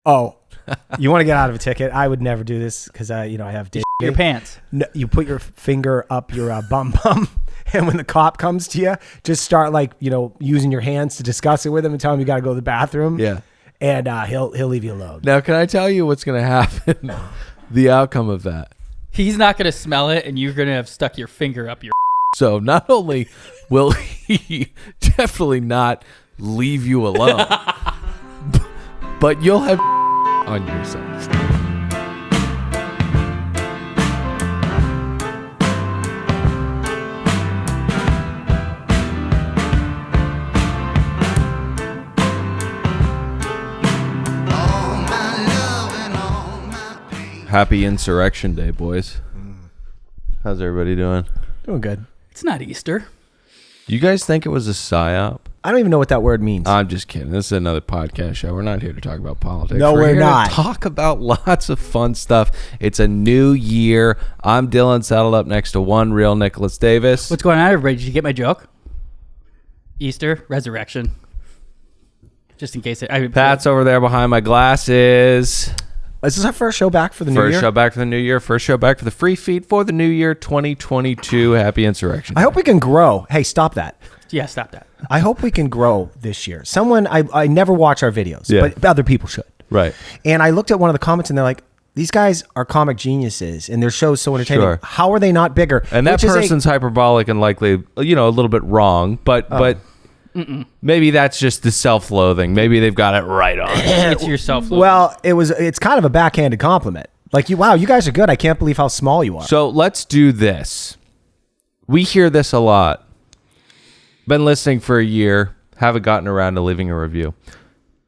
Oh, you want to get out of a ticket? I would never do this because I have your pants. No, you put your finger up your bum, and when the cop comes to you, just start using your hands to discuss it with him and tell him you got to go to the bathroom. Yeah, and he'll leave you alone. Now, can I tell you what's going to happen? The outcome of that. He's not going to smell it, and you're going to have stuck your finger up your. So not only will he definitely not leave you alone, but you'll have on yourself. Happy Insurrection Day, boys. How's everybody doing? Doing good. It's not Easter. You guys think it was a psyop? I don't even know what that word means. I'm just kidding. This is another podcast show. We're not here to talk about politics. No, we're here not. To talk about lots of fun stuff. It's a new year. I'm Dylan, saddled up next to one real Nicholas Davis. What's going on, everybody? Did you get my joke? Easter, resurrection. Just in case. Pat's over there behind my glasses. Is this our first show back for the new year? First show back for the new year. First show back for the free feed for the new year 2022. Happy Insurrection. I hope we can grow. Hey, stop that. Yeah, stop that. I hope we can grow this year. I never watch our videos, but other people should. Right. And I looked at one of the comments and they're like, these guys are comic geniuses and their show's so entertaining. Sure. How are they not bigger? And that person's hyperbolic and likely, a little bit wrong, but maybe that's just the self-loathing. Maybe they've got it right on. It's your self-loathing. Well, it's kind of a backhanded compliment. Like, wow, you guys are good. I can't believe how small you are. So let's do this. We hear this a lot. Been listening for a year. Haven't gotten around to leaving a review.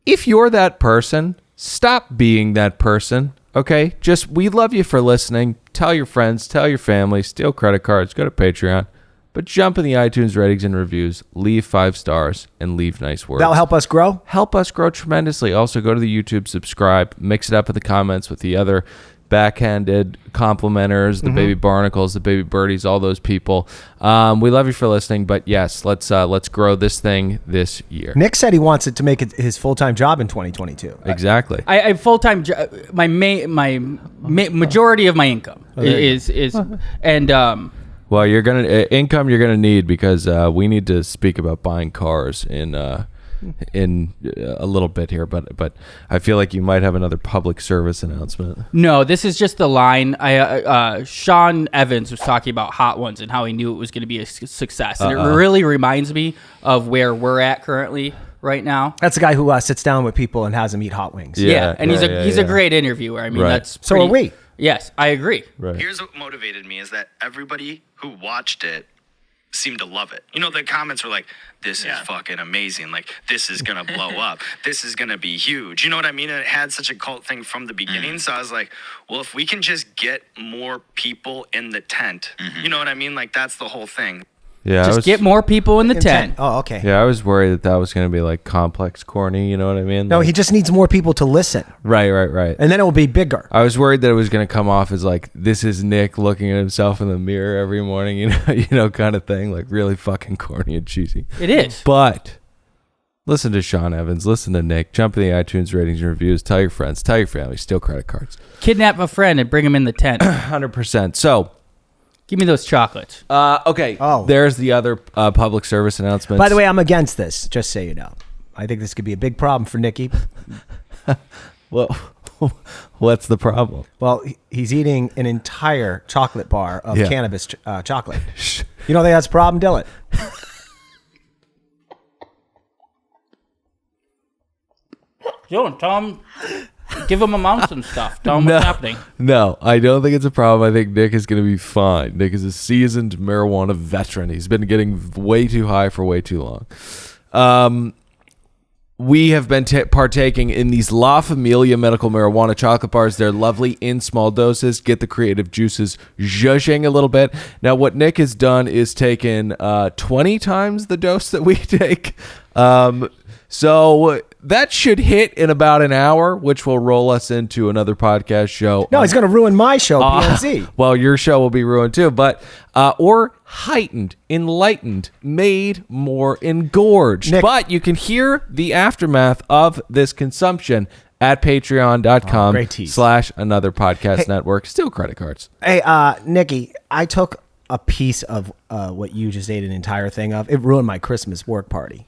If you're that person, stop being that person. Okay? We love you for listening. Tell your friends, tell your family, steal credit cards, go to Patreon. But jump in the iTunes ratings and reviews, leave 5 stars, and leave nice words. That'll help us grow? Help us grow tremendously. Also, go to the YouTube, subscribe, mix it up in the comments with the other backhanded complimenters, the baby barnacles, the baby birdies, all those people. We love you for listening, but yes, let's grow this thing this year. Nick said he wants it to make it his full-time job in 2022. Exactly. I full-time my majority of my income is and well, you're gonna need because we need to speak about buying cars in a little bit here, but I feel like you might have another public service announcement. No, this is just the line. Sean Evans was talking about Hot Ones and how he knew it was going to be a success, and it really reminds me of where we're at currently right now. That's the guy who sits down with people and has them eat hot wings. Yeah, and he's a great interviewer. I mean, that's so are we. Yes, I agree. Right. Here's what motivated me is that everybody who watched it seemed to love it. The comments were like, this is fucking amazing. Like, this is going to blow up. This is going to be huge. You know what I mean? And it had such a cult thing from the beginning. So I was like, well, if we can just get more people in the tent, you know what I mean? Like, that's the whole thing. Yeah, just get more people in the tent. Oh, okay. Yeah, I was worried that was going to be like complex, corny. You know what I mean? No, he just needs more people to listen. Right. And then it will be bigger. I was worried that it was going to come off as like, this is Nick looking at himself in the mirror every morning, kind of thing, like really fucking corny and cheesy. It is. But listen to Sean Evans, listen to Nick, jump in the iTunes ratings and reviews, tell your friends, tell your family, steal credit cards. Kidnap a friend and bring him in the tent. 100%. So, give me those chocolates. Okay. Oh. There's the other public service announcements. By the way, I'm against this, just so you know. I think this could be a big problem for Nicky. Well, what's the problem? Well, he's eating an entire chocolate bar of cannabis chocolate. You don't think that's a problem, Dylan? Dylan, tell him. Give him amounts and stuff. Tell him what's happening. No, I don't think it's a problem. I think Nick is going to be fine. Nick is a seasoned marijuana veteran. He's been getting way too high for way too long. We have been partaking in these La Familia medical marijuana chocolate bars. They're lovely in small doses. Get the creative juices zhuzhing a little bit. Now, what Nick has done is taken 20 times the dose that we take. So that should hit in about an hour, which will roll us into another podcast show. No, he's going to ruin my show, PNC. Well, your show will be ruined too, but or heightened, enlightened, made more engorged. Nick. But you can hear the aftermath of this consumption at patreon.com great tease. /another podcast network. Still credit cards. Hey, Nikki, I took a piece of what you just ate an entire thing of. It ruined my Christmas work party.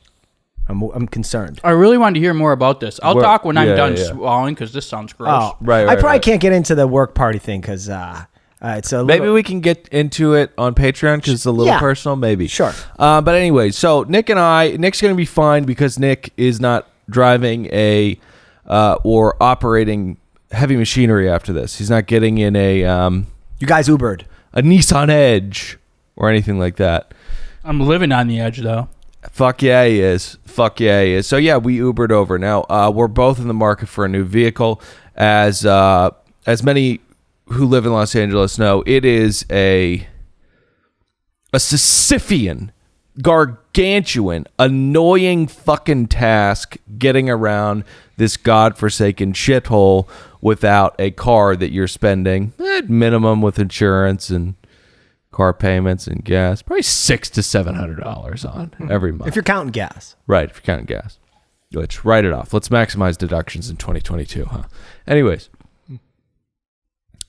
I'm concerned. I really wanted to hear more about this. I'll talk when I'm done yeah. swallowing because this sounds gross. Oh, Right, I probably right. can't get into the work party thing because it's a Maybe little, we can get into it on Patreon because it's a little Yeah. personal. Maybe. Sure. But anyway, so Nick's going to be fine because Nick is not driving or operating heavy machinery after this. He's not getting in you guys Ubered. a Nissan Edge or anything like that. I'm living on the edge, though. Fuck yeah, he is. So yeah, we Ubered over. Now we're both in the market for a new vehicle. As many who live in Los Angeles know, it is a Sisyphean, gargantuan, annoying fucking task getting around this godforsaken shithole without a car that you're spending at minimum with insurance and car payments and gas, probably $600 to $700 on every month. If you're counting gas. Right, if you're counting gas. Which, write it off. Let's maximize deductions in 2022, huh? Anyways,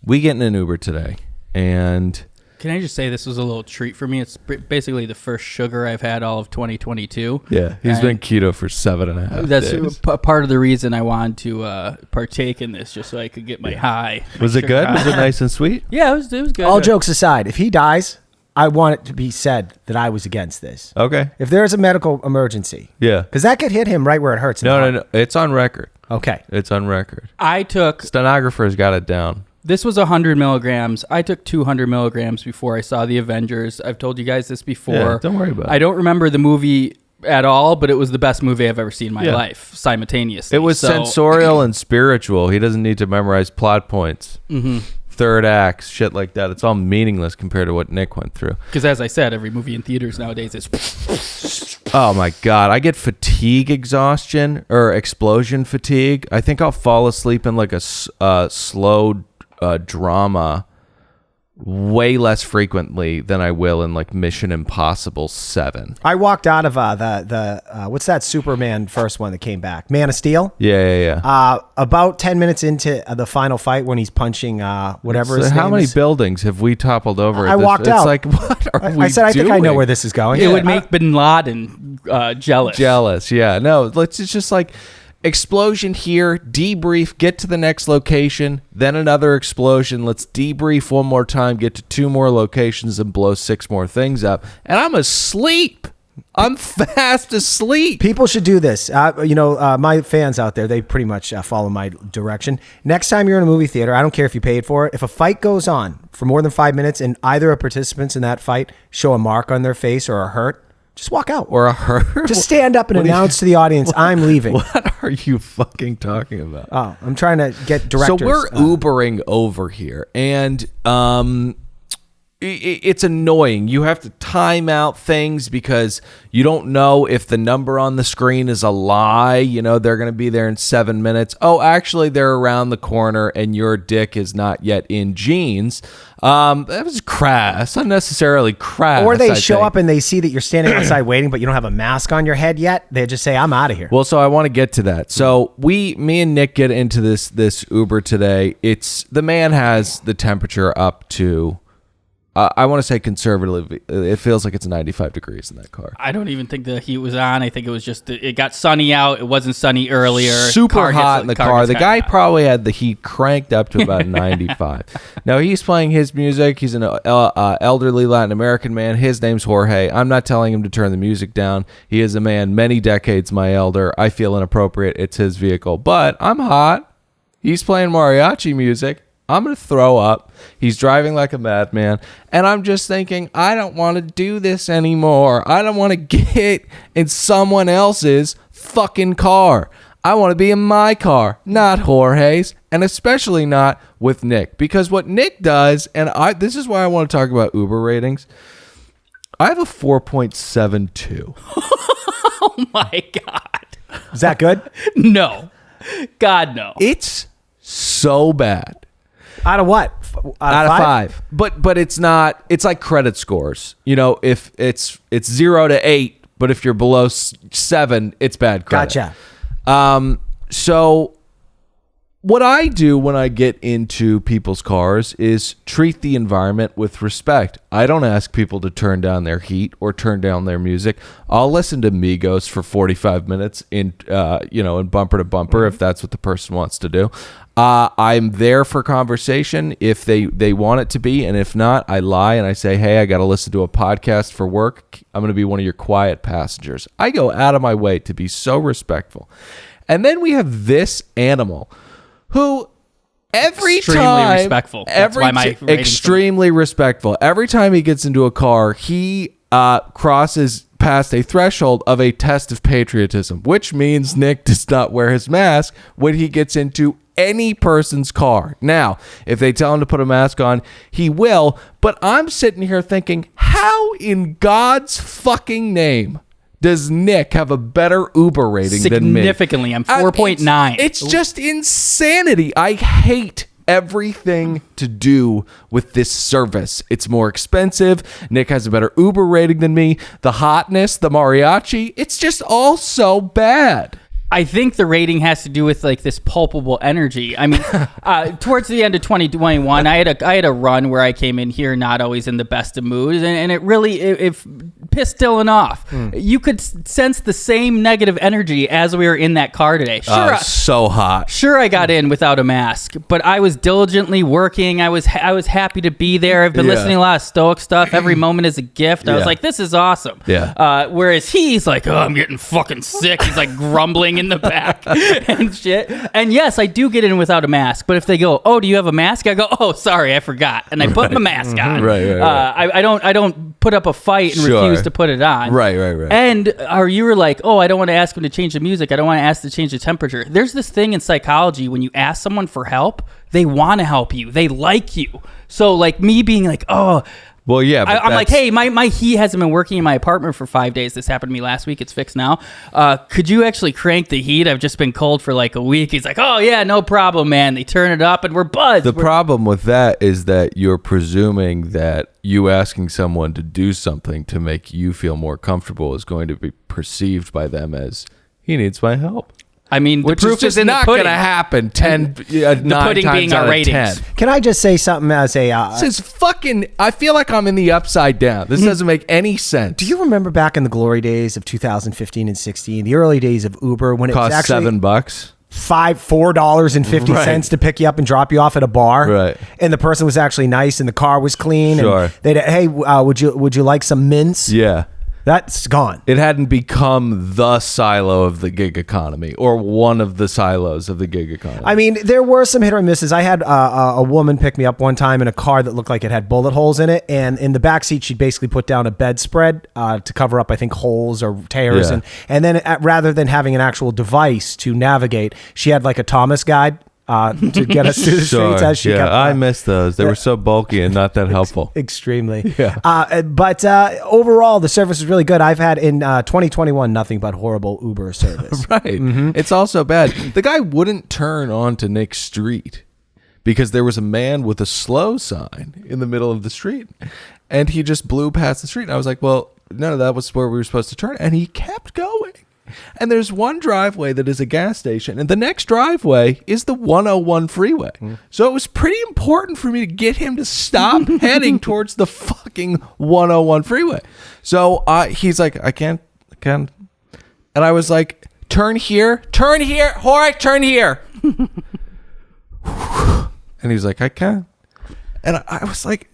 we get in an Uber today, and Can I just say this was a little treat for me? It's basically the first sugar I've had all of 2022. yeah, he's been keto for 7.5 That's days. part of the reason I wanted to partake in this, just so I could get my high. Was it sugar good? high. Was it nice and sweet? Yeah, it was good. All jokes aside, if he dies, I want it to be said that I was against this. Okay. If there's a medical emergency, Yeah. because that could hit him right where it hurts. in the heart. No. It's on record. Okay. It's on record. I took Stenographer's got it down. This was 100 milligrams. I took 200 milligrams before I saw the Avengers. I've told you guys this before. Yeah, don't worry about it. I don't remember the movie at all, but it was the best movie I've ever seen in my Yeah. life simultaneously. It was So- sensorial and spiritual. He doesn't need to memorize plot points. Mm-hmm. Third acts, shit like that. It's all meaningless compared to what Nick went through. Because as I said, every movie in theaters nowadays is... Oh my God. I get fatigue exhaustion or explosion fatigue. I think I'll fall asleep in like a slow drama way less frequently than I will in like Mission Impossible 7. I walked out of the what's that Superman first one that came back? Man of Steel. Yeah. About 10 minutes into the final fight when he's punching whatever his So name how many is. buildings have we toppled over? I walked out. It's like, what are we I said, I think I know doing? where this is going. It would make Bin Laden jealous. Jealous, yeah. No, it's just like explosion here, debrief, get to the next location, then another explosion. Let's debrief one more time, get to 2 more locations and blow 6 more things up. And I'm asleep. I'm fast asleep. People should do this. My fans out there, they pretty much follow my direction. Next time you're in a movie theater, I don't care if you paid for it. If a fight goes on for more than 5 minutes and either of participants in that fight show a mark on their face or a hurt, just walk out. Or a hurt. Just stand up and announce to the audience, I'm leaving. What are you fucking talking about? Oh, I'm trying to get directors. So we're Ubering over here, and it's annoying. You have to time out things because you don't know if the number on the screen is a lie. You know, they're going to be there in 7 minutes. Oh, actually, they're around the corner, and your dick is not yet in jeans. That was crass, unnecessarily crass. Or they I show think. up and they see that you're standing outside waiting, but you don't have a mask on your head yet. They just say, I'm out of here. Well, so I want to get to that. So me and Nick get into this Uber today. The man has the temperature up to, I want to say conservatively, it feels like it's 95 degrees in that car. I don't even think the heat was on. I think it was just it got sunny out. It wasn't sunny earlier. Super Car hot gets- in the car. gets The kinda guy hot. probably had the heat cranked up to about 95. Now he's playing his music. He's an elderly Latin American man. His name's Jorge. I'm not telling him to turn the music down. He is a man many decades my elder. I feel inappropriate. It's his vehicle. But I'm hot. He's playing mariachi music. I'm going to throw up. He's driving like a madman. And I'm just thinking, I don't want to do this anymore. I don't want to get in someone else's fucking car. I want to be in my car, not Jorge's, and especially not with Nick. Because what Nick does, and this is why I want to talk about Uber ratings. I have a 4.72. Oh my God. Is that good? No. God, no. It's so bad. Out of what? Out of 5. But it's not, it's like credit scores. You know, if it's 0 to 8, but if you're below 7, it's bad credit. Gotcha. So What I do when I get into people's cars is treat the environment with respect. I don't ask people to turn down their heat or turn down their music. I'll listen to Migos for 45 minutes in bumper to bumper if that's what the person wants to do. I'm there for conversation if they want it to be, and if not, I lie and I say, hey, I got to listen to a podcast for work. I'm going to be one of your quiet passengers. I go out of my way to be so respectful. And then we have this animal who extremely respectful. That's why my extremely respectful. Every time he gets into a car, he crosses past a threshold of a test of patriotism, which means Nick does not wear his mask when he gets into any person's car. Now, if they tell him to put a mask on, he will, but I'm sitting here thinking, how in God's fucking name does Nick have a better Uber rating than me? Significantly. I'm 4.9. It's just insanity. I hate everything to do with this service. It's more expensive. Nick has a better Uber rating than me. The hotness, the mariachi, it's just all so bad. I think the rating has to do with like this pulpable energy. I mean, towards the end of 2021, I had a run where I came in here not always in the best of moods, and it really it pissed Dylan off. You could sense the same negative energy as we were in that car today. Sure, so hot. Sure, I got in without a mask, but I was diligently working. I was happy to be there. I've been listening to a lot of Stoic stuff. Every moment is a gift. I was like, this is awesome. Yeah. Whereas he's like, oh, I'm getting fucking sick. He's like grumbling in the back and shit. And yes, I do get in without a mask, but if they go, oh, do you have a mask? I go, oh, sorry, I forgot, and I put my mask on. Right. I don't put up a fight and refuse to put it on. Right. And you were like, oh, I don't want to ask him to change the music. I don't want to ask to change the temperature. There's this thing in psychology when you ask someone for help, they want to help you. They like you. So like me being like, oh. Well, yeah. But I'm like, hey, my heat hasn't been working in my apartment for 5 days. This happened to me last week. It's fixed now. Could you actually crank the heat? I've just been cold for like a week. He's like, oh, yeah, no problem, man. They turn it up and we're buzzed. The problem with that is that you're presuming that you asking someone to do something to make you feel more comfortable is going to be perceived by them as, he needs my help. I mean, the Which proof is just is in not the going pudding. to happen. The pudding being our ratings. 10. Can I just say something as a... This is fucking... I feel like I'm in the upside down. This doesn't make any sense. do you remember back in the glory days of 2015 and 16, the early days of Uber, when it was Cost actually $7? $4.50 to pick you up and drop you off at a bar, Right. And the person was actually nice and the car was clean, Sure. and they'd, hey, would you like some mints? Yeah. That's gone. It hadn't become the silo of the gig economy or one of the silos of the gig economy. I mean, there were some hit or misses. I had a woman pick me up one time in a car that looked like it had bullet holes in it, and in the back seat, she'd basically put down a bedspread to cover up, I think, holes or tears, Yeah. and then rather than having an actual device to navigate, she had like a Thomas guide to get us through the streets as she kept. I missed those. They were so bulky and not that helpful. Extremely. Yeah. But overall, the service was really good. I've had in 2021 nothing but horrible Uber service. Right. It's also bad. The guy wouldn't turn onto Nick Street because there was a man with a slow sign in the middle of the street, and he just blew past the street. And I was like, well, no, that was where we were supposed to turn. And he kept going. And there's one driveway that is a gas station, and the next driveway is the 101 freeway. So it was pretty important for me to get him to stop heading towards the fucking 101 freeway. So he's like, I can't. And I was like, turn here, Jorge, turn here. And he's like, I can't. And I was like,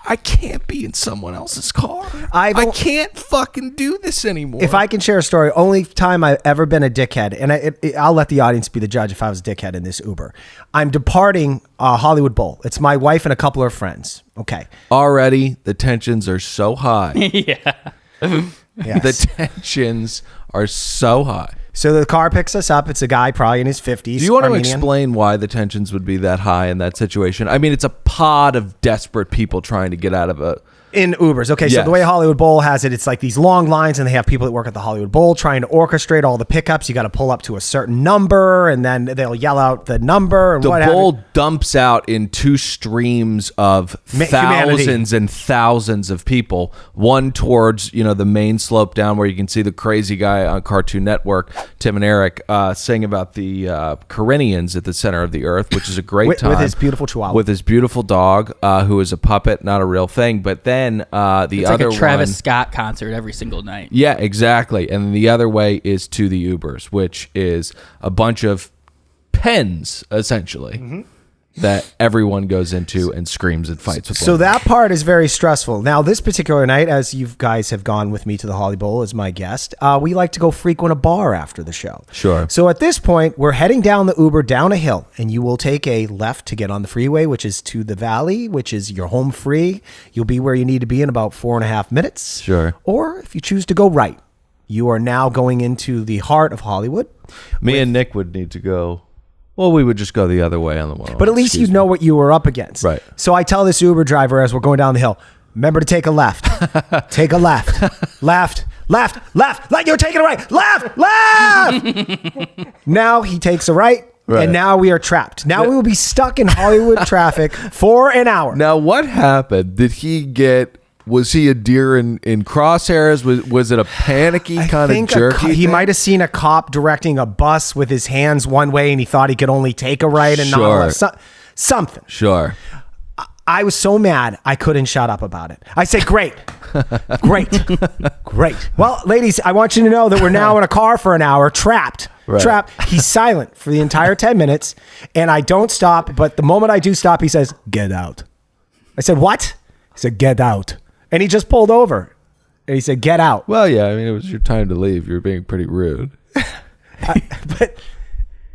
I can't be in someone else's car. I can't fucking do this anymore. If I can share a story, only time I've ever been a dickhead, and I'll let the audience be the judge if I was a dickhead in this Uber. I'm departing Hollywood Bowl. It's my wife and a couple of friends. Okay. Already, the tensions are so high. Yeah. Yes. The tensions are so high. So the car picks us up. It's a guy probably in his 50s. Do you want to Armenian. explain why the tensions would be that high in that situation? I mean, it's a pod of desperate people trying to get out of a In Ubers. Okay, so Yes. the way Hollywood Bowl has it, it's like these long lines, and they have people that work at the Hollywood Bowl trying to orchestrate all the pickups. You got to pull up to a certain number, and then they'll yell out the number. And The what have bowl you. dumps out in two streams of Humanity. thousands and thousands of people. One towards the main slope down where you can see the crazy guy on Cartoon Network, Tim and Eric, saying about the Carinians at the center of the earth, which is a great time With his beautiful chihuahua. with his beautiful dog, who is a puppet, not a real thing. But then the It's other like a Travis one, Scott concert every single night. yeah, exactly. And the other way is to the Ubers, which is a bunch of pens, essentially, that everyone goes into and screams and fights with. So one that part is very stressful. Now, this particular night, as you guys have gone with me to the Holly Bowl as my guest, we like to go frequent a bar after the show. Sure. So at this point, we're heading down the Uber down a hill, and you will take a left to get on the freeway, which is to the valley, which is your home free. You'll be where you need to be in about 4.5 minutes. Sure. Or if you choose to go right, you are now going into the heart of Hollywood. Me and Nick would need to go. Well, we would just go the other way on the one. But at least you know what you were up against. Right. So I tell this Uber driver as we're going down the hill, remember to take a left. Take a left. Left. Like you're taking a right. Left. Now he takes a right. Right. And now we are trapped. Now we will be stuck in Hollywood traffic for an hour. Now, what happened? Did he get? Was he a deer in crosshairs? Was it a panicky kind of jerky? He thing? might have seen a cop directing a bus with his hands one way, and he thought he could only take a right and not a left. Something. Sure. I was so mad I couldn't shut up about it. I said, great. Well, ladies, I want you to know that we're now in a car for an hour, trapped. Right. Trapped. He's silent for the entire 10 minutes, and I don't stop. But the moment I do stop, he says, get out. I said, what? He said, get out. And he just pulled over. And he said, get out. Well, yeah. I mean, it was your time to leave. You're being pretty rude. But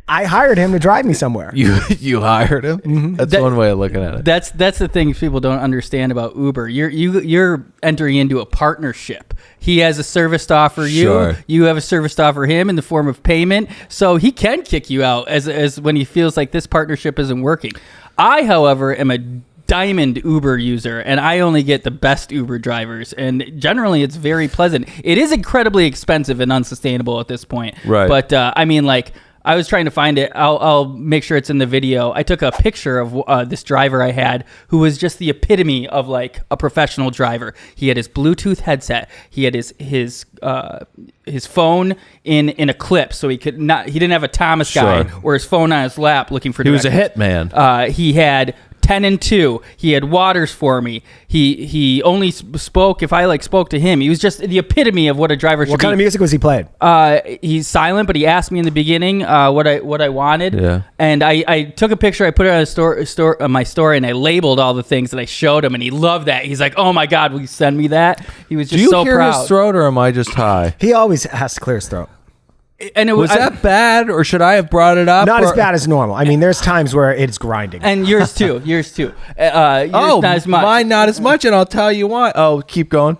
I hired him to drive me somewhere. You hired him. Mm-hmm. That's one way of looking at it. That's the thing people don't understand about Uber. You're entering into a partnership. He has a service to offer you. Sure. You have a service to offer him in the form of payment. So he can kick you out as when he feels like this partnership isn't working. I, however, am a diamond Uber user, and I only get the best Uber drivers, and generally it's very pleasant. It is incredibly expensive and unsustainable at this point. Right. But I mean, like, I was trying to find it. I'll make sure it's in the video. I took a picture of this driver I had who was just the epitome of like a professional driver. He had his Bluetooth headset. He had his phone in a clip, so he didn't have a Thomas guy Sure. or his phone on his lap looking for He was a directions. hitman. He had 10 and 2. He had waters for me. He only spoke if I spoke to him. He was just the epitome of what a driver should What kind be. of music was he playing? He's silent, but he asked me in the beginning what I wanted. Yeah. And I took a picture. I put it on my story, and I labeled all the things that I showed him, and he loved that. He's like, "Oh my God, will you send me that?" He was Do just you so hear proud. his throat, or am I just high? He always has to clear his throat. And it Was that bad, or should I have brought it up? Not as or- bad as normal. I mean, there's times where it's grinding. And yours too. Yours not as much. Mine not as much, and I'll tell you why. Oh, keep going.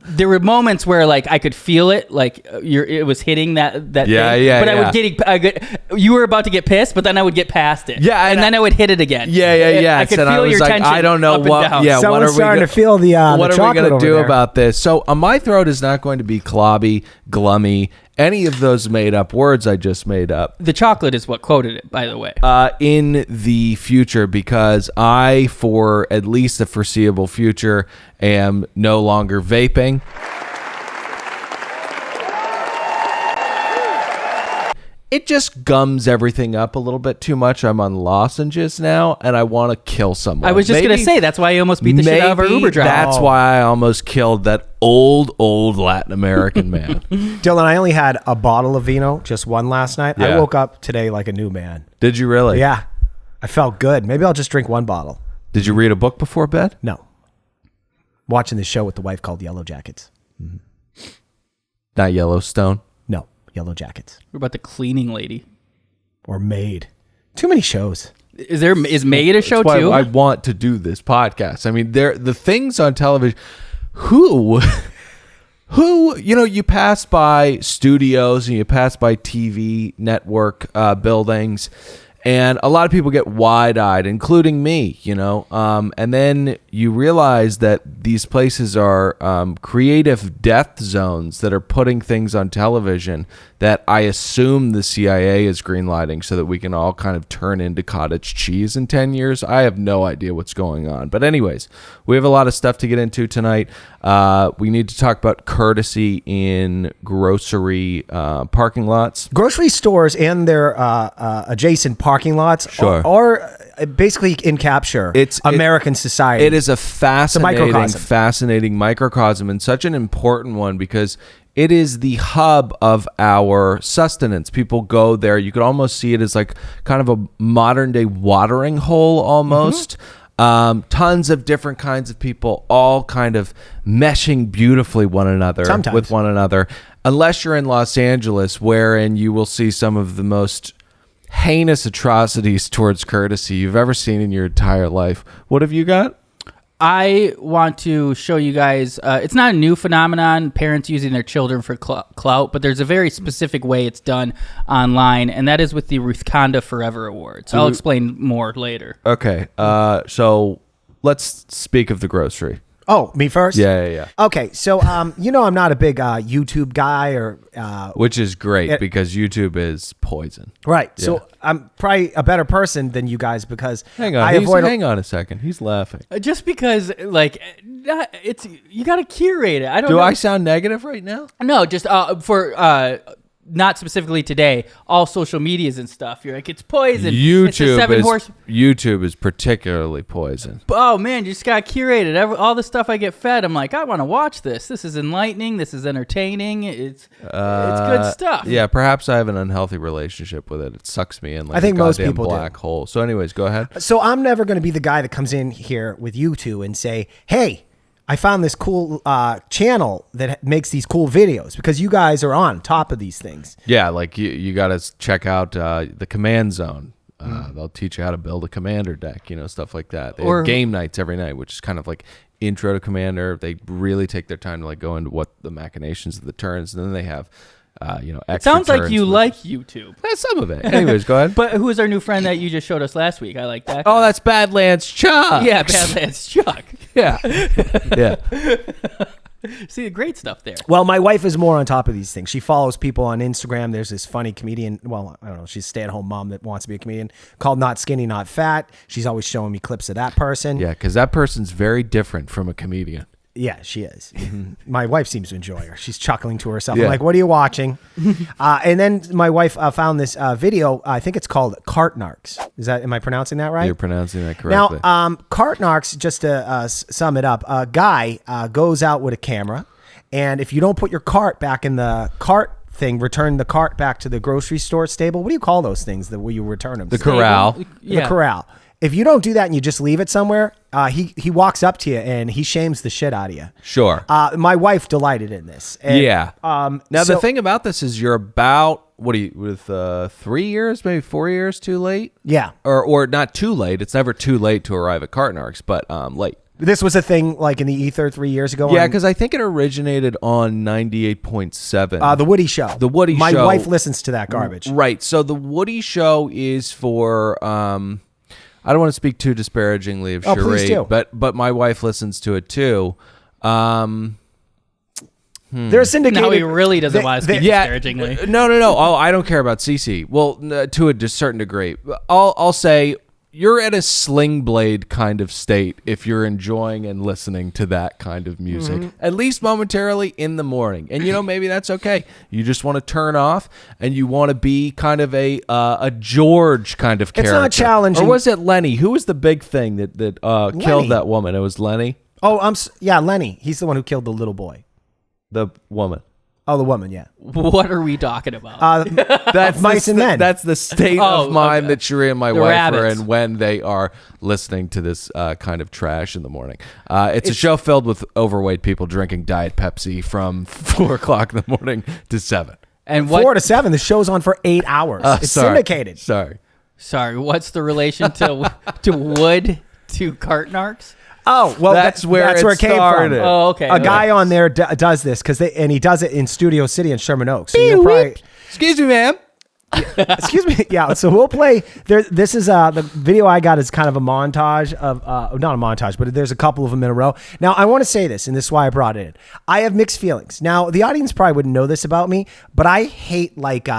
There were moments where I could feel it, it was hitting that Yeah, thing. yeah, But yeah. you were about to get pissed, but then I would get past it. Yeah, and then I would hit it again. Yeah. I could And feel was your like, tension. I don't know up and what. down. Yeah, Someone's what are we starting gonna, to feel the what are we chocolate gonna over do there. about this? So my throat is not going to be clobby, glummy, any of those made up words I just made up. The chocolate is what quoted it, by the way. In the future, because I, for at least the foreseeable future, am no longer vaping. It just gums everything up a little bit too much. I'm on lozenges now, and I want to kill someone. I was just going to say, that's why I almost beat the shit out of our Uber driver. That's why I almost killed that old Latin American man. Dylan, I only had a bottle of vino, just one last night. I Yeah. woke up today like a new man. Did you really? Yeah, I felt good. Maybe I'll just drink one bottle. Did you read a book before bed? No. Watching this show with the wife called Yellow Jackets. Not Yellowstone. No, Yellow Jackets. What about the cleaning lady? Or Maid. Too many shows. Is Maid a show That's why too? I want to do this podcast. I mean, the things on television. Who, you pass by studios and you pass by TV network buildings, And a lot of people get wide-eyed, including me, you know. And then you realize that these places are creative death zones that are putting things on television that I assume the CIA is greenlighting so that we can all kind of turn into cottage cheese in 10 years. I have no idea what's going on. But anyways, we have a lot of stuff to get into tonight. We need to talk about courtesy in grocery parking lots. Grocery stores and their adjacent parking lots are basically capture American society. It is a fascinating microcosm, and such an important one because it is the hub of our sustenance. People go there. You could almost see it as like kind of a modern day watering hole almost. Tons of different kinds of people all kind of meshing beautifully with one another. Unless you're in Los Angeles, wherein you will see some of the most heinous atrocities towards courtesy you've ever seen in your entire life. What have you got? I want to show you guys, it's not a new phenomenon, parents using their children for clout, but there's a very specific way it's done online, and that is with the Ruthconda Forever Awards. I'll explain more later. Okay, so let's speak of the grocery. Oh, me first? Yeah. Okay, so I'm not a big YouTube guy or which is great because YouTube is poison. Right. Yeah. So I'm probably a better person than you guys because hang on a second. He's laughing. Just because it's you got to curate it. I don't know. Do I sound negative right now? No, just for not specifically today, all social medias and stuff. You're like, it's poison. YouTube is particularly poison. Oh man, you just got curated. All the stuff I get fed, I'm like, I want to watch this. This is enlightening. This is entertaining. It's good stuff. Yeah, perhaps I have an unhealthy relationship with it. It sucks me in like I think a most goddamn people black hole. So anyways, go ahead. So I'm never going to be the guy that comes in here with you two and say, hey, I found this cool channel that makes these cool videos because you guys are on top of these things. Yeah, like you got to check out the Command Zone. They'll teach you how to build a commander deck, stuff like that. They have game nights every night, which is kind of like intro to Commander. They really take their time to like go into what the machinations of the turns, and then they have extra It sounds like you turns. like YouTube. Some of it. Anyways, go ahead. But who is our new friend that you just showed us last week? I like that. Oh, that's Badlands Chuck. Yeah, Badlands Chuck. Yeah. Yeah. See, great stuff there. Well, my wife is more on top of these things. She follows people on Instagram. There's this funny comedian. Well, I don't know. She's a stay-at-home mom that wants to be a comedian called Not Skinny, Not Fat. She's always showing me clips of that person. Yeah, because that person's very different from a comedian. Yeah, she is. My wife seems to enjoy her. She's chuckling to herself. Yeah. I'm like, what are you watching? And then my wife found this video. I think it's called Carton Arcs. Am I pronouncing that right? You're pronouncing that correctly. Now, Carton Arcs, just to sum it up, a guy goes out with a camera, and if you don't put your cart back in the cart thing, return the cart back to the grocery store stable. What do you call those things that where you return them? The corral. The corral. If you don't do that and you just leave it somewhere, he walks up to you and he shames the shit out of you. Sure. My wife delighted in this. And, yeah. Now the thing about this is you're about 3 years, maybe 4 years too late. Yeah. Or not too late. It's never too late to arrive at Carton Arcs, but late. This was a thing like in the ether 3 years ago. Yeah, because I think it originated on 98.7. The Woody Show. The Woody Show. My wife listens to that garbage. Right. So the Woody Show is for. I don't want to speak too disparagingly of please do. Charade, but my wife listens to it too. They're syndicated. No, he really doesn't want to speak disparagingly. No. Oh, I don't care about CC. Well, to a certain degree. I'll say you're at a Sling Blade kind of state if you're enjoying and listening to that kind of music, at least momentarily in the morning. And, maybe that's okay. You just want to turn off and you want to be kind of a George kind of character. It's not challenging. Or was it Lenny? Who was the big thing that killed that woman? It was Lenny? Oh, Lenny. He's the one who killed the little boy. The woman. Oh, the woman, yeah. What are we talking about? That's mice and men. That's the state of mind that Sheree and my wife rabbits. are in when they are listening to this kind of trash in the morning. It's a show filled with overweight people drinking Diet Pepsi from 4 o'clock in the morning to 7. And 4 to 7. The show's on for 8 hours. It's syndicated. Sorry, what's the relation to wood to Carton Arcs? Oh, well, that's where it came started. from. Oh, okay. A guy on there does this and he does it in Studio City in Sherman Oaks. So Excuse me, ma'am. Excuse me. Yeah. So we'll play. This is the video I got is kind of a montage of not a montage, but there's a couple of them in a row. Now I want to say this, and this is why I brought it in. I have mixed feelings. Now the audience probably wouldn't know this about me, but I hate like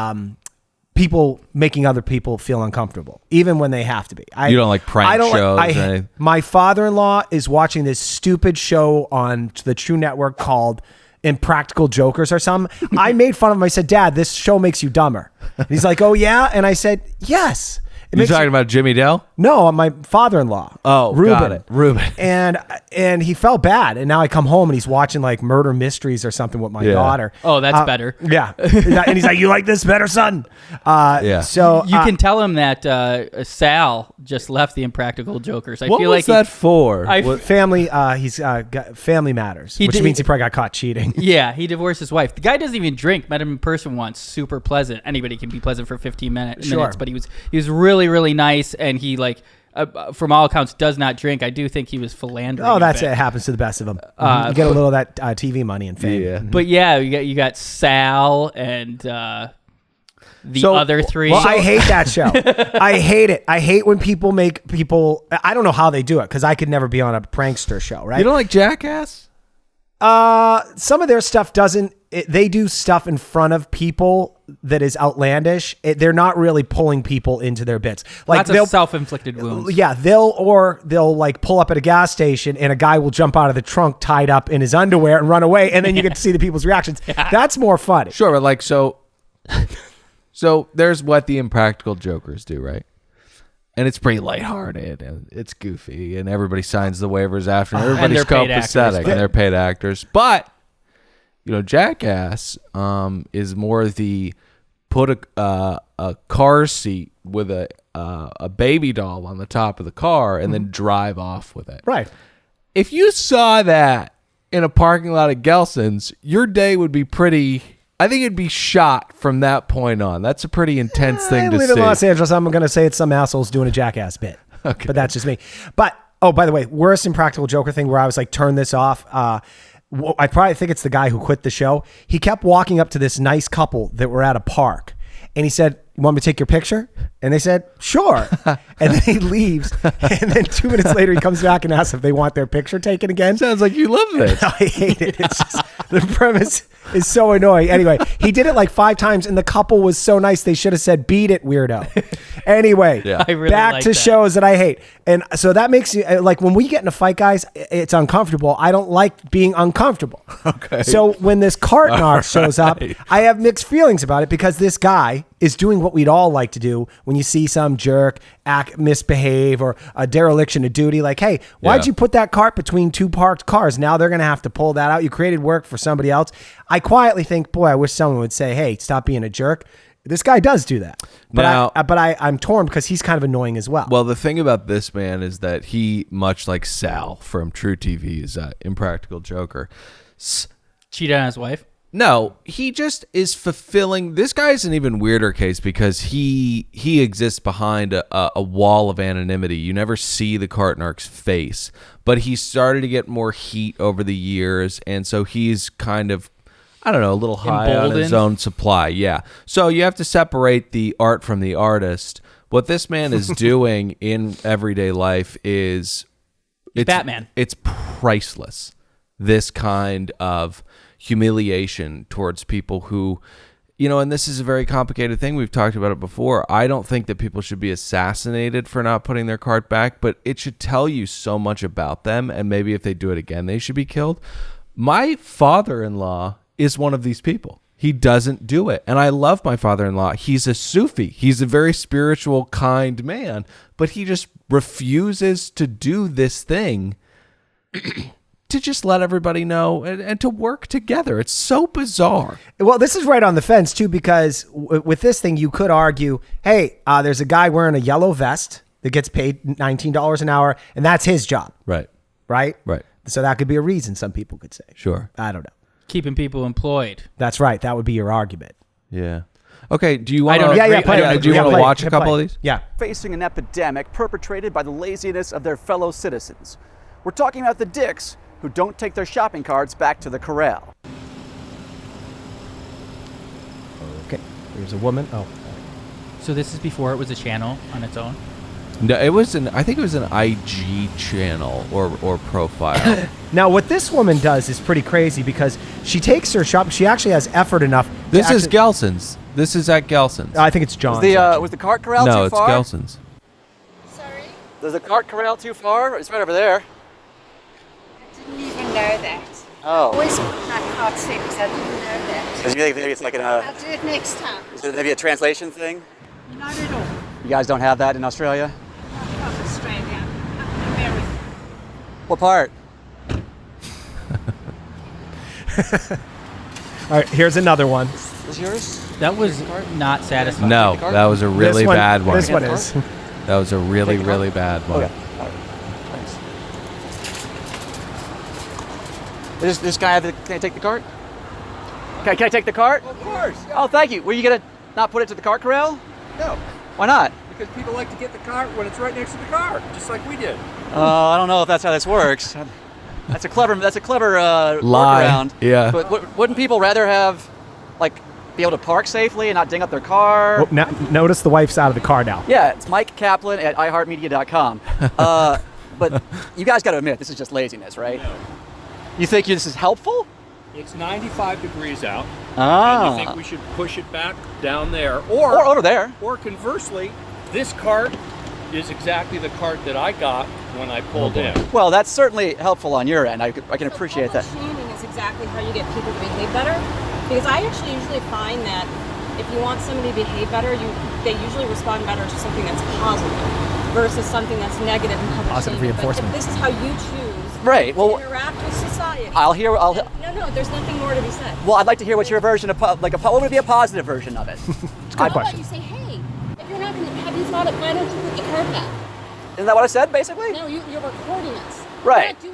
people making other people feel uncomfortable, even when they have to be. You don't like prank shows? My father-in-law is watching this stupid show on the True Network called Impractical Jokers or something. I made fun of him. I said, Dad, this show makes you dumber. And he's like, oh yeah? And I said, yes. You talking about Jimmy Dell? No, my father-in-law. Oh, Ruben. got it. Ruben. And he felt bad. And now I come home and he's watching like murder mysteries or something with my daughter. Oh, that's better. Yeah. And he's like, you like this better, son? Yeah. So you can tell him that Sal just left the Impractical Jokers. What was that for? Family. He's got Family Matters, which means he probably got caught cheating. Yeah, he divorced his wife. The guy doesn't even drink. Met him in person once. Super pleasant. Anybody can be pleasant for 15 minutes. But he was really nice, and he like from all accounts does not drink. I do think he was philandering. Oh, it happens to the best of them. You get a little of that TV money and fame. Yeah. But yeah, you got Sal and the other three. Well, I hate that show. I hate it. I hate when people make people. I don't know how they do it because I could never be on a prankster show. Right? You don't like Jackass? Some of their stuff doesn't. They do stuff in front of people that is outlandish. They're not really pulling people into their bits. Like they'll self-inflicted wounds. Yeah, they'll like pull up at a gas station and a guy will jump out of the trunk tied up in his underwear and run away, and then you get to see the people's reactions. Yeah. That's more funny. Sure, but like so there's what the Impractical Jokers do, right? And it's pretty lighthearted and it's goofy and everybody signs the waivers after and everybody's copacetic and they're paid actors. But Jackass is more the put a car seat with a baby doll on the top of the car and then drive off with it. Right. If you saw that in a parking lot at Gelson's, your day would be pretty. I think it'd be shot from that point on. That's a pretty intense thing to see. I live in Los Angeles. I'm going to say it's some assholes doing a Jackass bit. Okay. But that's just me. But, by the way, worst Impractical Joker thing where I was like, turn this off. I probably think it's the guy who quit the show. He kept walking up to this nice couple that were at a park. And he said, you want me to take your picture? And they said, sure. And then he leaves. And then 2 minutes later, he comes back and asks if they want their picture taken again. Sounds like you love this. I hate it. It's just, the premise is so annoying. Anyway, he did it like 5 times, and the couple was so nice, they should have said, beat it, weirdo. Anyway, back to shows that I hate. And so that makes you, like when we get in a fight, guys, it's uncomfortable. I don't like being uncomfortable. Okay. So when this Carton Arcs shows up, I have mixed feelings about it because this guy is doing what we'd all like to do when you see some jerk misbehave or a dereliction of duty. Like, hey, why'd you put that cart between 2 parked cars? Now they're going to have to pull that out. You created work for somebody else. I quietly think, boy, I wish someone would say, hey, stop being a jerk. This guy does do that. But I'm torn because he's kind of annoying as well. Well, the thing about this man is that he, much like Sal from True TV's Impractical Joker, cheated on his wife? No, he just is fulfilling. This guy's an even weirder case because he exists behind a wall of anonymity. You never see the Carton Arcs face, but he started to get more heat over the years, and so he's kind of, I don't know, a little high on his own supply. Yeah. So you have to separate the art from the artist. What this man is doing in everyday life is Batman. It's priceless. This kind of humiliation towards people who, and this is a very complicated thing. We've talked about it before. I don't think that people should be assassinated for not putting their cart back, but it should tell you so much about them. And maybe if they do it again, they should be killed. My father-in-law is one of these people. He doesn't do it. And I love my father-in-law. He's a Sufi. He's a very spiritual, kind man, but he just refuses to do this thing to just let everybody know and to work together. It's so bizarre. Well, this is right on the fence too, because with this thing, you could argue, hey, there's a guy wearing a yellow vest that gets paid $19 an hour, and that's his job. Right. Right? Right. So that could be a reason, some people could say. Sure. I don't know. Keeping people employed. That's right. That would be your argument. Yeah. Okay, do you want to do you want to watch a couple of these? Yeah. Facing an epidemic perpetrated by the laziness of their fellow citizens. We're talking about the dicks who don't take their shopping carts back to the corral. Okay. There's a woman. Oh. So this is before it was a channel on its own? No, I think it was an IG channel or profile. Now, what this woman does is pretty crazy because she takes her shop. She actually has effort enough. This is Gelson's. This is at Gelson's. I think it's John's. Was the cart corral No, too it's far? Gelson's. Sorry? Is the cart corral too far? It's right over there. I didn't even know that. Oh. Always put my card seat because I didn't know that. Does you think maybe it's like I'll do it next time. is there maybe a translation thing? Not at all. You guys don't have that in Australia? Not from Australia. I'm from America. What part? All right, here's another one. Is yours? That was not satisfying. No, that was a really This one- bad one. This one is. That was a really, really bad one. Okay. All right. Thanks. This guy can I take the cart? Can I take the cart? Of course. Oh, thank you. Were you gonna not put it to the cart corral? No, Why not? because people like to get the cart when it's right next to the car, just like we did. I don't know if that's how this works. That's a clever Lie. workaround. Yeah. But wouldn't people rather have, like, be able to park safely and not ding up their car? Oh, now, notice the wife's out of the car now. Yeah, it's Mike Kaplan at iHeartMedia.com. But you guys got to admit, this is just laziness, right? No. You think this is helpful? It's 95 degrees out. Ah. And you think we should push it back down there, Or over there. or conversely, this cart is exactly the cart that I got when I pulled in. Well, that's certainly helpful on your end. I can appreciate that. Shaming is exactly how you get people to behave better. Because I actually usually find that if you want somebody to behave better, they usually respond better to something that's positive versus something that's negative and public Positive shaming. But reinforcement. if this is how you choose Right, well- to interact with society. No, there's nothing more to be said. Well, I'd like to hear what your version of what would be a positive version of it? It's a How good about question. you say, hey, if you're not going to have you thought of, why don't you put the card back? Isn't that what I said, basically? No, you're recording us. Right. You're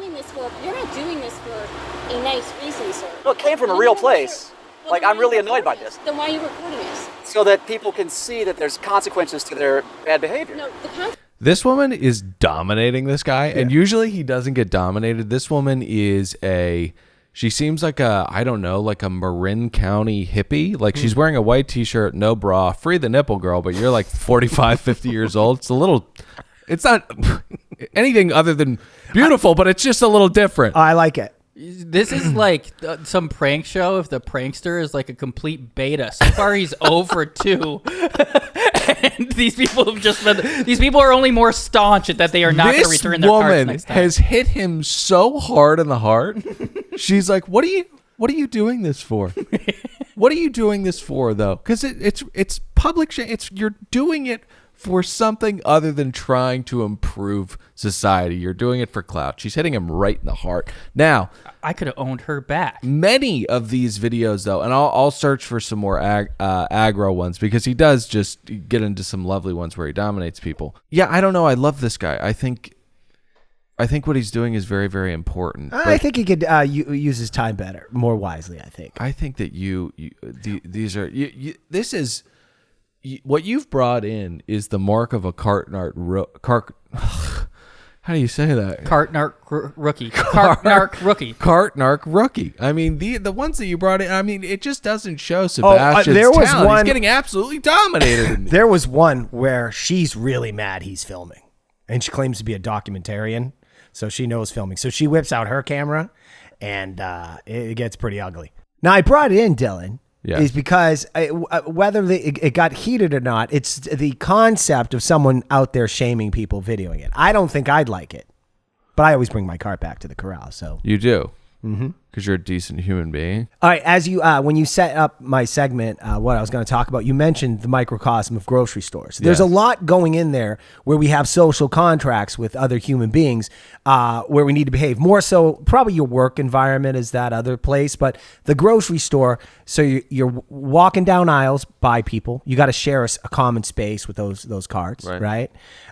not doing this for a nice reason, sir. No, it came from a real place. Like, then I'm why really are you annoyed by recording this. us? Then why are you recording us? So that people can see that there's consequences to their bad behavior. No, This woman is dominating this guy, and usually he doesn't get dominated. This woman is she seems like I don't know, like a Marin County hippie. Like she's wearing a white t-shirt, no bra, free the nipple girl, but you're like 45, 50 years old. It's not anything other than beautiful, but it's just a little different. I like it. This is like some prank show if the prankster is like a complete beta. So far, he's over 2. And these people are only more staunch at that they are not going to return their cards This woman next time. has hit him so hard in the heart. She's like, what are you doing this for? What are you doing this for, though? Because it's public. You're doing it for something other than trying to improve society. You're doing it for clout. She's hitting him right in the heart. Now, I could have owned her back. many of these videos, though, and I'll search for some more aggro ones because he does just get into some lovely ones where he dominates people. Yeah, I don't know. I love this guy. I think what he's doing is very, very important. I think he could use his time better, more wisely. I think. I think that this is what you've brought in is the mark of a Carton Arc. How do you say that? Carton Arc rookie. Carton Arc rookie. Carton Arc rookie. I mean, the ones that you brought in, I mean, it just doesn't show Sebastian's there was talent. one- He's getting absolutely dominated. There was one where she's really mad he's filming, and she claims to be a documentarian, so she knows filming. So she whips out her camera, and it gets pretty ugly. Now I brought it in, Dylan. Yeah. Is because whether it got heated or not, it's the concept of someone out there shaming people videoing it. I don't think I'd like it, but I always bring my cart back to the corral. So You do. Because you're a decent human being. all right, as you when you set up my segment, what I was going to talk about, you mentioned the microcosm of grocery stores. There's a lot going in there where we have social contracts with other human beings, where we need to behave more so. Probably your work environment is that other place, but the grocery store. So you're walking down aisles by people. You got to share a common space with those carts, right?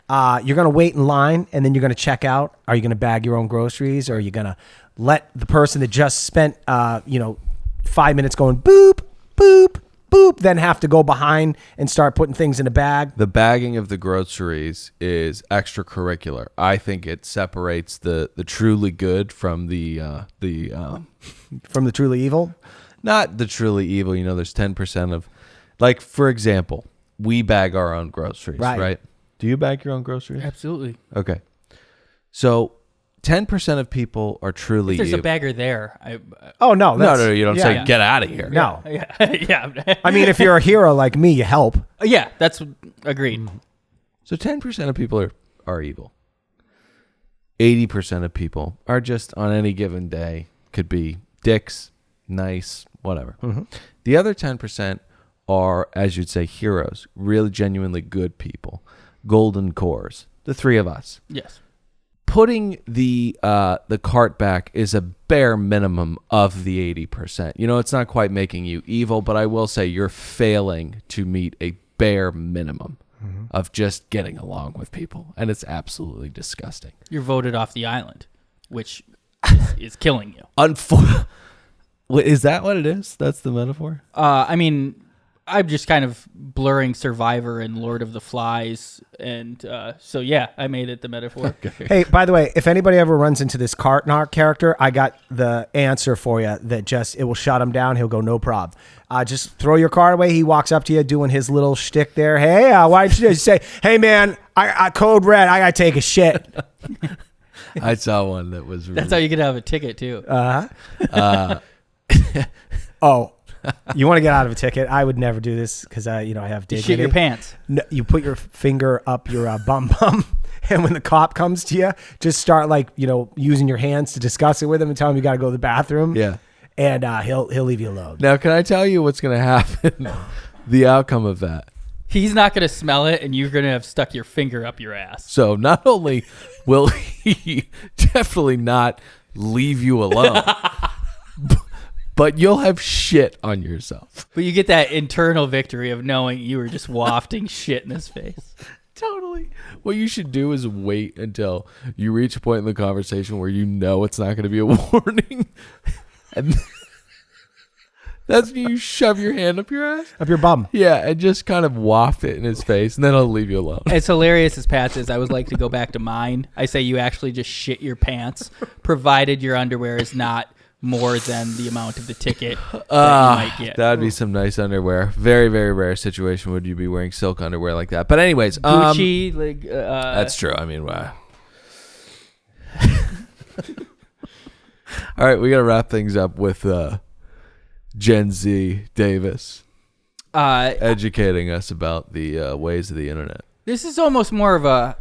You're going to wait in line, and then you're going to check out. Are you going to bag your own groceries, or are you going to let the person that just spent 5 minutes going boop, boop, boop, then have to go behind and start putting things in a bag? The bagging of the groceries is extracurricular. I think it separates the truly good from the From the truly evil? not the truly evil. There's 10% of, like, for example, we bag our own groceries, right? Do you bag your own groceries? Absolutely. Okay. So 10% of people are truly If there's evil. a bagger there. Oh, no. No, you don't say yeah. get out of here. No. Yeah. I mean, if you're a hero like me, you help. Yeah, that's agreed. So 10% of people are evil. 80% of people are just on any given day could be dicks, nice, whatever. The other 10% are, as you'd say, heroes, really genuinely good people, golden cores, the three of us. Yes. Putting the cart back is a bare minimum of the 80%. You know, it's not quite making you evil, but I will say you're failing to meet a bare minimum of just getting along with people, and it's absolutely disgusting. You're voted off the island, which is killing you. Is that what it is? That's the metaphor? I mean, I'm just kind of blurring Survivor and Lord of the Flies, and so yeah, I made it the metaphor. Hey, by the way, if anybody ever runs into this Carton Arc character, I got the answer for you that it will shut him down. He'll go, no prob. Just throw your card away. He walks up to you doing his little shtick there. Hey, why don't you just say, hey, man, I code red. I got to take a shit. I saw one that was... That's how you get out of a ticket, too. Oh, you want to get out of a ticket? I would never do this because I have dignity. You shit your pants. No, you put your finger up your bum, and when the cop comes to you, just start using your hands to discuss it with him and tell him you got to go to the bathroom. Yeah. And he'll leave you alone. Now, can I tell you what's going to happen? The outcome of that. He's not going to smell it, and you're going to have stuck your finger up your ass. So not only will he definitely not leave you alone, but you'll have shit on yourself. But you get that internal victory of knowing you were just wafting shit in his face. Totally. What you should do is wait until you reach a point in the conversation where you know it's not going to be a warning. And that's when you shove your hand up your ass. Up your bum. Yeah, and just kind of waft it in his face, and then I'll leave you alone. As hilarious as Pat is, I would like to go back to mine. I say you actually just shit your pants, provided your underwear is not more than the amount of the ticket that you might get. That'd be some nice underwear. Very, very rare situation would you be wearing silk underwear like that. But anyways, Gucci, that's true. I mean, wow. All right, we got to wrap things up with Gen Z Davis educating us about the ways of the internet. This is almost more of a,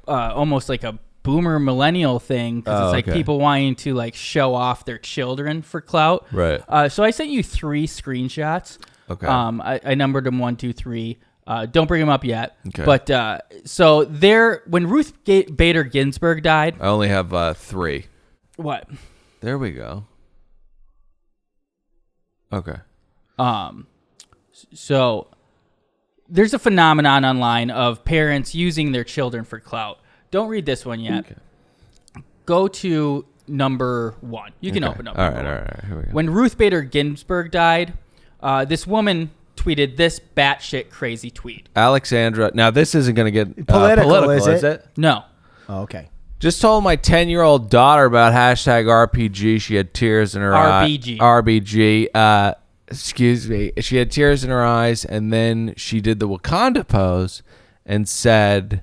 almost like a boomer millennial thing, because it's like people wanting to show off their children for clout. Right. So I sent you 3 screenshots. Okay. I numbered them 1, 2, 3. Don't bring them up yet. Okay. But so when Ruth Bader Ginsburg died. I only have 3. What? There we go. Okay. So there's a phenomenon online of parents using their children for clout. Don't read this one yet. Okay. Go to number 1. You can open up. All right. Here we go. When Ruth Bader Ginsburg died, this woman tweeted this batshit crazy tweet. Alexandra. Now, this isn't going to get political, is it? No. Oh, okay. Just told my 10-year-old daughter about #RPG. She had tears in her RBG. RBG. Excuse me. She had tears in her eyes, and then she did the Wakanda pose and said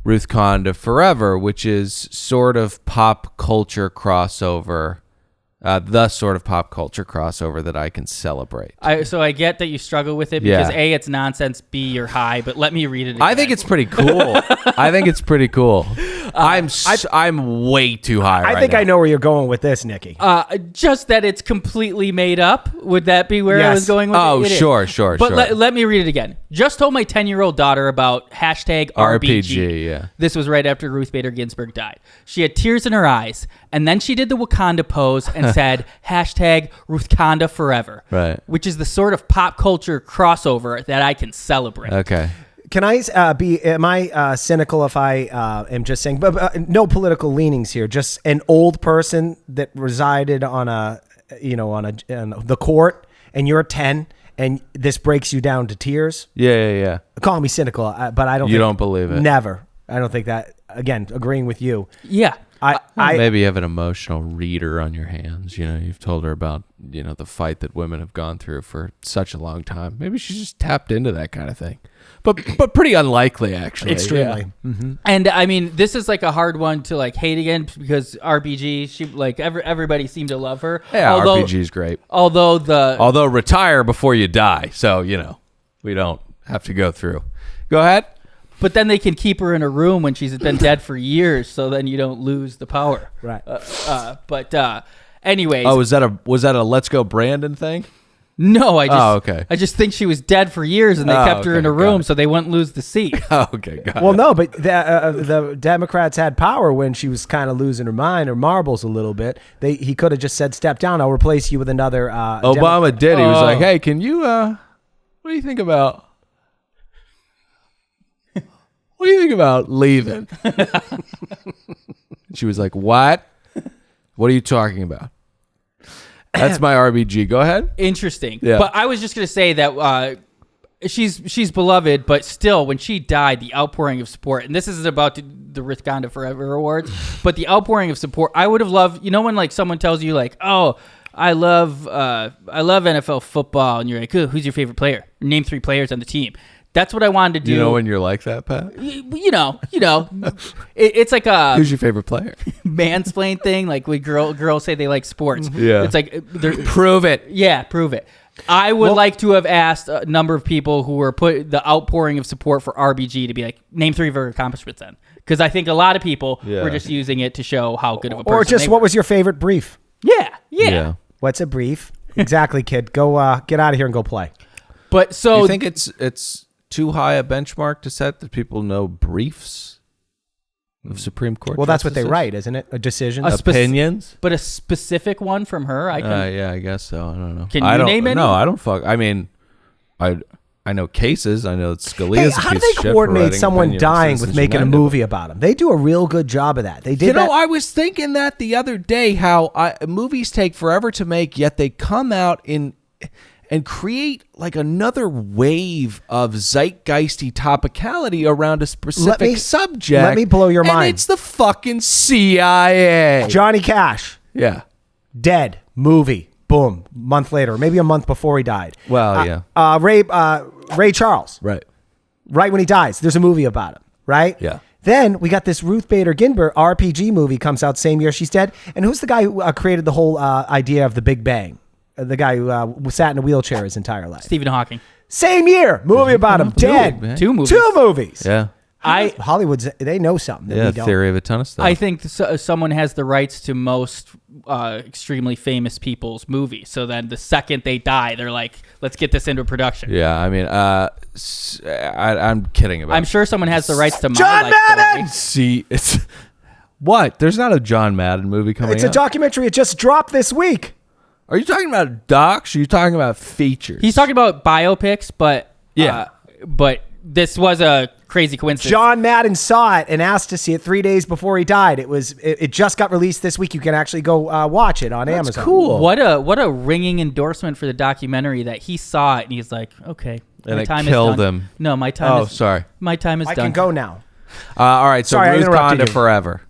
Ruthconda forever, which is sort of pop culture crossover. The sort of pop culture crossover that I can celebrate. So I get that you struggle with it because Yeah. A, it's nonsense, B, you're high, but let me read it again. I think it's pretty cool. I'm way too high right I think now. I know where you're going with this, Nikki. just that it's completely made up. Would that be where I Yes. was going with Oh, it? It is. sure. But let me read it again. Just told my 10-year-old daughter about #RBG. RPG, yeah. This was right after Ruth Bader Ginsburg died. She had tears in her eyes, and then she did the Wakanda pose and said #Ruthconda forever. Right. Which is the sort of pop culture crossover that I can celebrate. Okay. Can I am I cynical if I am just saying, but no political leanings here, just an old person that resided on on the court, and you're 10, and this breaks you down to tears? Yeah. Call me cynical, but I don't. You don't believe it? Never. I don't think that. Again, agreeing with you. Yeah. Maybe you have an emotional reader on your hands. You know, you've told her about, you know, the fight that women have gone through for such a long time. Maybe she's just tapped into that kind of thing. But pretty unlikely, actually. Extremely. Yeah. Mm-hmm. And I mean, this is like a hard one to like hate again because RBG, she like everybody seemed to love her. Yeah, RBG's great. Although retire before you die. So, you know, we don't have to go through. Go ahead. But then they can keep her in a room when she's been dead for years, so then you don't lose the power. Right. Anyways. Oh, was that a Let's Go Brandon thing? No, okay. I just think she was dead for years, and they kept her in a room so they wouldn't lose the seat. Oh, okay, got it. Well, no, but the Democrats had power when she was kind of losing her mind or marbles a little bit. He could have just said, "Step down. I'll replace you with another." Obama did. He was like, "Hey, can you? What do you think about? What do you think about leaving?" She was like, "What? What are you talking about?" That's my RBG. Go ahead. Interesting. Yeah. But I was just going to say that she's beloved, but still, when she died, the outpouring of support, and this isn't about the Ruthconda Forever Awards, but the outpouring of support, I would have loved, you know, when like someone tells you like, oh, I love NFL football, and you're like, who's your favorite player? Name 3 players on the team. That's what I wanted to do. You know when you're like that, Pat? You know, it's like a Who's your favorite player? mansplain thing. Like when girls say they like sports. Yeah. It's like Prove it. Yeah, prove it. I would like to have asked a number of people who were put the outpouring of support for RBG to be like, name 3 of her accomplishments then. Because I think a lot of people were just using it to show how good of a person Or just they what were. was your favorite brief? Yeah. What's a brief? Exactly, kid. Go get out of here and go play. But so Do you think it's too high a benchmark to set that people know briefs of Supreme Court? Well, that's what they justices? write, isn't it? A decision. Opinions? but a specific one from her, I can. Yeah, I guess so. I don't know. Can you name any? No, I don't fuck. I mean, I know cases. I know that Scalia's Hey, a how do piece they of shit for coordinate writing someone opinions. dying with Citizens making a United. movie about them? They do a real good job of that. They did that. I was thinking that the other day, how movies take forever to make, yet they come out and create like another wave of zeitgeisty topicality around a specific subject. let me blow your and mind. it's the fucking CIA. Johnny Cash, Yeah. dead, movie, boom, month later, maybe a month before he died. Well, yeah. Ray Charles, Right. right when he dies, there's a movie about him, right? Yeah. Then we got this Ruth Bader Ginsburg RPG movie comes out same year she's dead. And who's the guy who created the whole idea of the Big Bang? The guy who sat in a wheelchair his entire life. Stephen Hawking. Same year, movie about him, dead. Two movies. 2 movies. Yeah. Hollywood's, they know something that Yeah. we don't. Theory of a ton of stuff. I think someone has the rights to most extremely famous people's movies. So then the second they die, they're like, let's get this into production. Yeah. I mean, I'm kidding about I'm sure someone has the rights to my John life Madden! story. See, it's what? There's not a John Madden movie coming It's a out. documentary. It just dropped this week. Are you talking about docs? Or are you talking about features? He's talking about biopics, but Yeah. but this was a crazy coincidence. John Madden saw it and asked to see it 3 days before he died. It just got released this week. You can actually go watch it on Amazon. cool. What a ringing endorsement for the documentary that he saw it and he's like, okay, And my it time killed is done. him. No, my time. Oh, is, sorry. My time is I done. can go now. All right. So Sorry, I interrupted Ruthconda you. forever.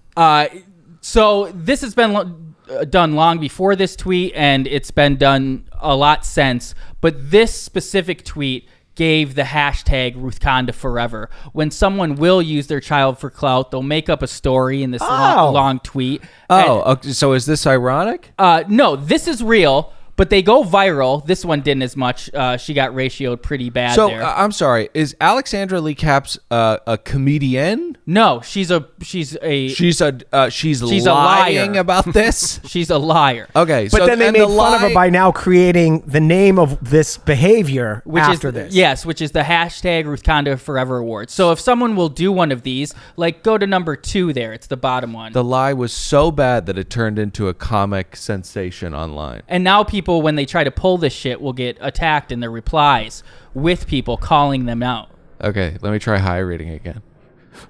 So this has been done long before this tweet, and it's been done a lot since. But this specific tweet gave the hashtag Ruthconda Forever. When someone will use their child for clout, they'll make up a story in this long tweet. Oh, okay, so is this ironic? No, this is real. But they go viral. This one didn't as much. She got ratioed pretty bad So there. I'm sorry. Is Alexandra Lee Capps a comedian? No, she's a She's a lying liar. about this. she's a liar. Okay, But then they and made the fun of her lie- by now creating the name of this behavior after this. Yes, which is the hashtag Ruthconda Forever Awards. So if someone will do one of these, like go to number 2 there. It's the bottom one. The lie was so bad that it turned into a comic sensation online. And now people, when they try to pull this shit, will get attacked in their replies with people calling them out. Okay, let me try high reading again.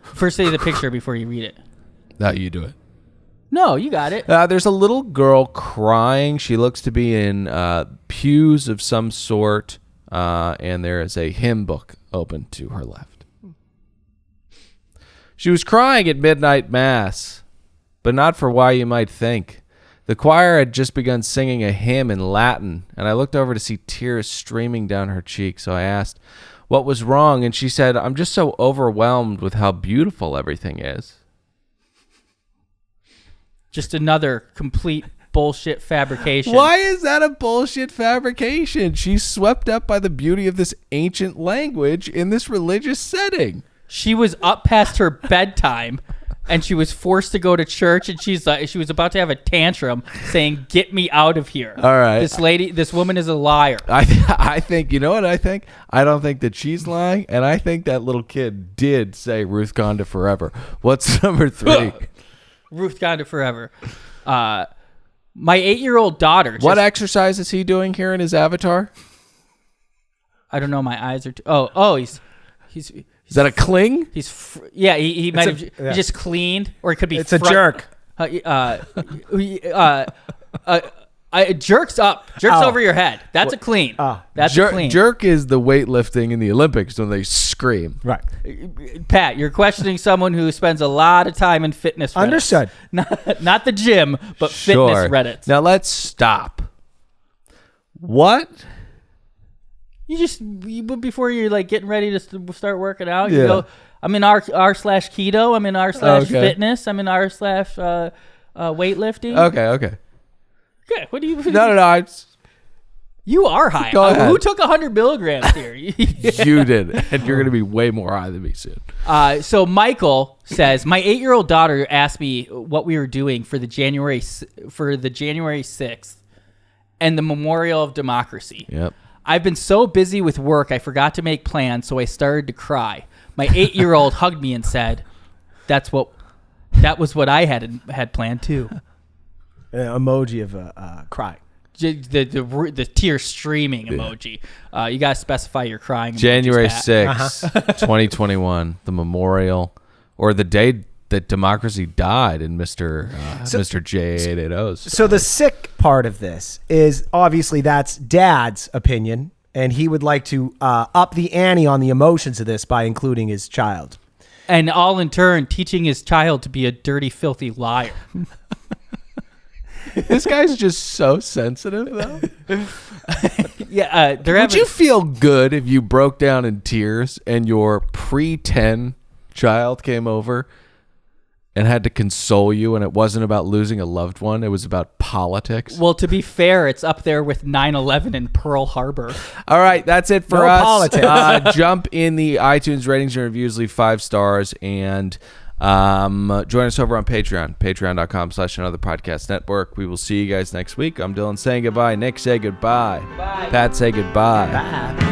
First say the picture before you read it. No, you do it. No, you got it. There's a little girl crying. She looks to be in pews of some sort, and there is a hymn book open to her left. She was crying at midnight mass. but not for why you might think. The choir had just begun singing a hymn in Latin, and I looked over to see tears streaming down her cheek, so I asked what was wrong, and she said, I'm just so overwhelmed with how beautiful everything is. Just another complete bullshit fabrication. Why is that a bullshit fabrication? She's swept up by the beauty of this ancient language in this religious setting. She was up past her bedtime, and she was forced to go to church, and she was about to have a tantrum saying, get me out of here. All right. This woman is a liar. I think, you know what I think? I don't think that she's lying, and I think that little kid did say Ruthconda forever. What's number 3? Ruthconda forever. My 8-year-old daughter. What exercise is he doing here in his avatar? I don't know. My eyes are. He's. Is that a cling? He might have. He just cleaned, or it could be. It's a jerk. Jerks up. Jerks over your head. That's a clean. That's a clean. Jerk is the weightlifting in the Olympics when they scream. Right. Pat, you're questioning someone who spends a lot of time in fitness Reddits. Understood. Not the gym, but fitness Reddits. Now let's stop. What? Before you're like getting ready to start working out, you go, I'm in r/keto, I'm in r/fitness, I'm in r/weightlifting. Okay. Okay, what do you? No. You are high. Go ahead. Who took 100 milligrams here? You did, and you're going to be way more high than me soon. So Michael says, my 8-year-old daughter asked me what we were doing for the January 6th and the Memorial of Democracy. Yep. I've been so busy with work, I forgot to make plans, so I started to cry. My 8-year-old hugged me and said, that was what I had planned too. Emoji of a cry. The tear streaming emoji. You got to specify you're crying. January emojis, 6th, 2021, the memorial, or the day that democracy died in Mr. J880's. So the sick part of this is obviously that's Dad's opinion, and he would like to up the ante on the emotions of this by including his child. And all in turn teaching his child to be a dirty, filthy liar. This guy's just so sensitive, though. Yeah, would you feel good if you broke down in tears and your pre-10 child came over and had to console you, and it wasn't about losing a loved one, it was about politics? Well, to be fair, it's up there with 9/11 and Pearl Harbor. All right, that's it for No us. politics. Jump in the iTunes ratings and reviews, leave 5 stars, and join us over on Patreon, patreon.com/anotherpodcast network. We will see you guys next week. I'm Dylan saying goodbye. Nick, say goodbye. Bye. Pat, say goodbye. Bye.